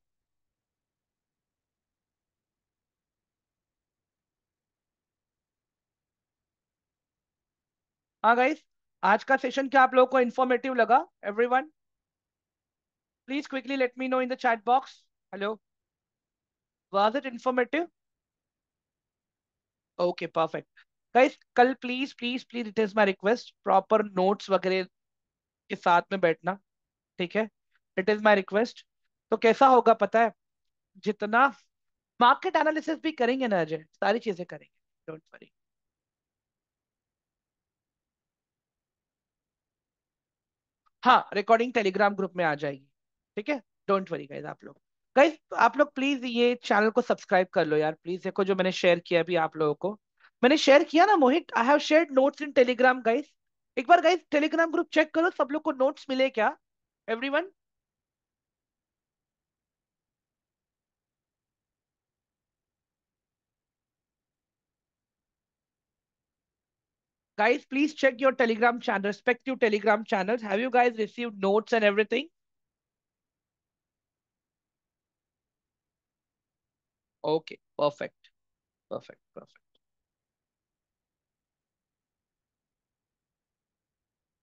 हाँ गाइस, आज का सेशन क्या आप लोगों को इंफॉर्मेटिव लगा everyone? Please quickly let me know in the chat box. Hello, was it informative? Okay perfect. Guys कल please please please, it is my request, proper notes वगैरह के साथ में बैठना, ठीक है। It is my request. तो कैसा होगा पता है, जितना मार्केट एनालिसिस भी करेंगे ना अजय, सारी चीजें करेंगे, डोंट वरी। हाँ रिकॉर्डिंग टेलीग्राम ग्रुप में आ जाएगी, ठीक है। डोंट वरी गाइज, आप लोग, गाइज आप लोग प्लीज ये चैनल को सब्सक्राइब कर लो यार प्लीज। देखो जो मैंने शेयर किया अभी आप लोगों को, मैंने शेयर किया ना Mohit, I have shared notes in Telegram guys. एक बार गाइज टेलीग्राम ग्रुप चेक करो, सब लोग को नोट्स मिले क्या everyone? Guys, please check your Telegram channel, respective Telegram channels. Have you guys received notes and everything? Okay, perfect, perfect, perfect.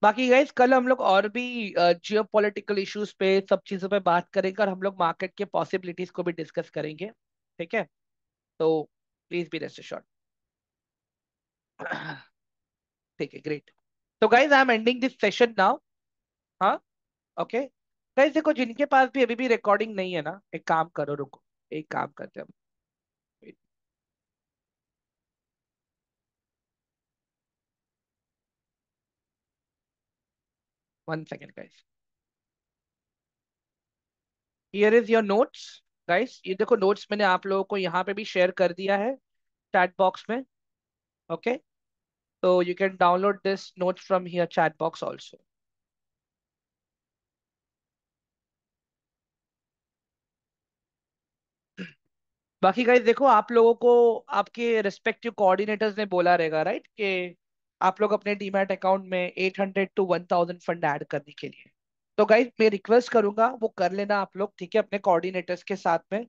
बाकी गाइस कल हम लोग और भी जियो पॉलिटिकल इश्यूज पे, सब चीजों पे बात करेंगे, और हम लोग मार्केट के पॉसिबिलिटीज को भी डिस्कस करेंगे, ठीक है। तो प्लीज बी रेस्ट अश्योर्ड। ठीक है, ग्रेट। तो guys I am ending this session now. हाँ, ओके। गाइस देखो, जिनके पास भी अभी भी रिकॉर्डिंग नहीं है ना, एक काम करो, रुको, एक काम करते हैं हम। 1 second guys, here is your notes. Guys ये देखो, नोट्स मैंने आप लोगों को यहाँ पे भी शेयर कर दिया है चैट बॉक्स में, ओके। तो you can download this notes from here chat box also. बाकी गाइस देखो, आप लोगों को आपके रिस्पेक्टिव कोऑर्डिनेटर्स ने बोला रहेगा, राइट, कि आप लोग अपने डीमैट अकाउंट में 800 to 1000 फंड ऐड करने के लिए। तो गाइस मैं रिक्वेस्ट करूंगा वो कर लेना आप लोग, ठीक है, अपने कोऑर्डिनेटर्स के साथ में।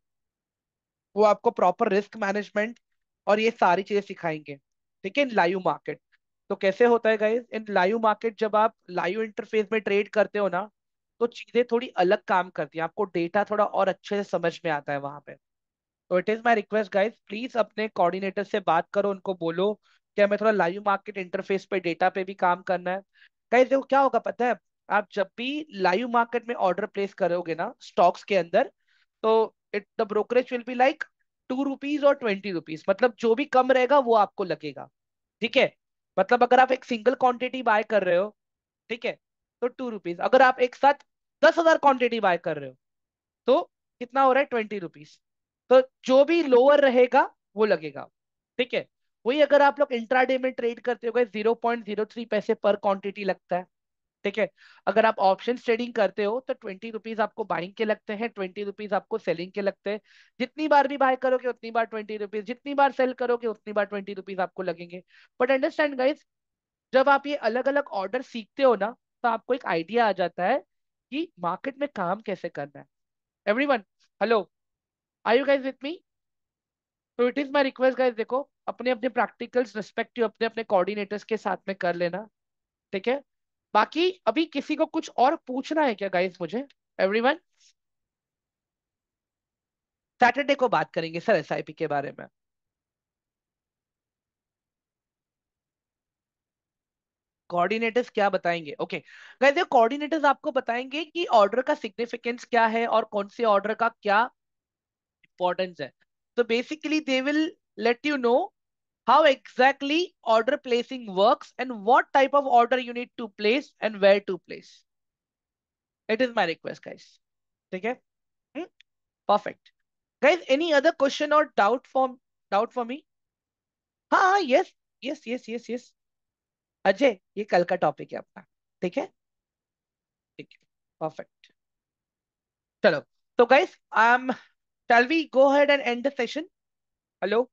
वो आपको प्रॉपर रिस्क मैनेजमेंट और ये सारी चीजें सिखाएंगे, ठीक है, इन लाइव मार्केट। तो कैसे होता है गाइस, इन लाइव मार्केट जब आप लाइव इंटरफेस में ट्रेड करते हो ना, तो चीजें थोड़ी अलग काम करती हैं, आपको डेटा थोड़ा और अच्छे से समझ में आता है वहां पे। तो it is my request guys, please अपने कोऑर्डिनेटर से बात करो, उनको बोलो कि हमें थोड़ा लाइव मार्केट इंटरफेस पे डेटा पे भी काम करना है। गाइस देखो क्या होगा पता है, आप जब भी लाइव मार्केट में ऑर्डर प्लेस करोगे ना स्टॉक्स के अंदर, तो it the brokerage will be like 2 rupees और 20 रुपीज, मतलब जो भी कम रहेगा वो आपको लगेगा। ठीक है, मतलब अगर आप एक सिंगल क्वांटिटी बाय कर रहे हो, ठीक है, तो 2 रुपीज। अगर आप एक साथ 10,000 क्वांटिटी बाय कर रहे हो, तो कितना हो रहा है, 20 रुपीज। तो जो भी लोअर रहेगा वो लगेगा। ठीक है, वही अगर आप लोग इंट्राडे में ट्रेड करते हो 0.03 पैसे पर क्वांटिटी लगता है। ठीक है, अगर आप ऑप्शन ट्रेडिंग करते हो तो 20 रुपीज आपको बाइंग के लगते हैं, 20 रुपीज आपको सेलिंग के लगते हैं। जितनी बार भी बाय करोगे उतनी बार 20 रुपीज, जितनी बार सेल करोगे उतनी बार 20 रुपीज आपको लगेंगे। बट अंडरस्टैंड गाइस, जब आप ये अलग अलग ऑर्डर सीखते हो ना, तो आपको एक आइडिया आ जाता है कि मार्केट में काम कैसे करना है। Everyone, hello, are you guys with me? तो it is my request guys, देखो अपने अपने प्रैक्टिकल्स रिस्पेक्टिव अपने अपने कोऑर्डिनेटर्स के साथ में कर लेना। ठीक है, बाकी अभी किसी को कुछ और पूछना है क्या गाइस मुझे? एवरीवन, सैटरडे को बात करेंगे सर एसआईपी के बारे में। कोऑर्डिनेटर्स क्या बताएंगे? ओके गाइस, ये कोऑर्डिनेटर्स आपको बताएंगे कि ऑर्डर का सिग्निफिकेंस क्या है और कौन से ऑर्डर का क्या इंपॉर्टेंस है। तो basically they will let you know how exactly order placing works and what type of order you need to place and where to place. It is my request guys. ठीक है? Perfect. Guys, any other question or doubt for me? हाँ हाँ, yes yes yes yes yes. Ajay, ये कल का टॉपिक है अपना। ठीक है, ठीक है, परफेक्ट। चलो, तो guys, shall we go ahead and end the session? Hello,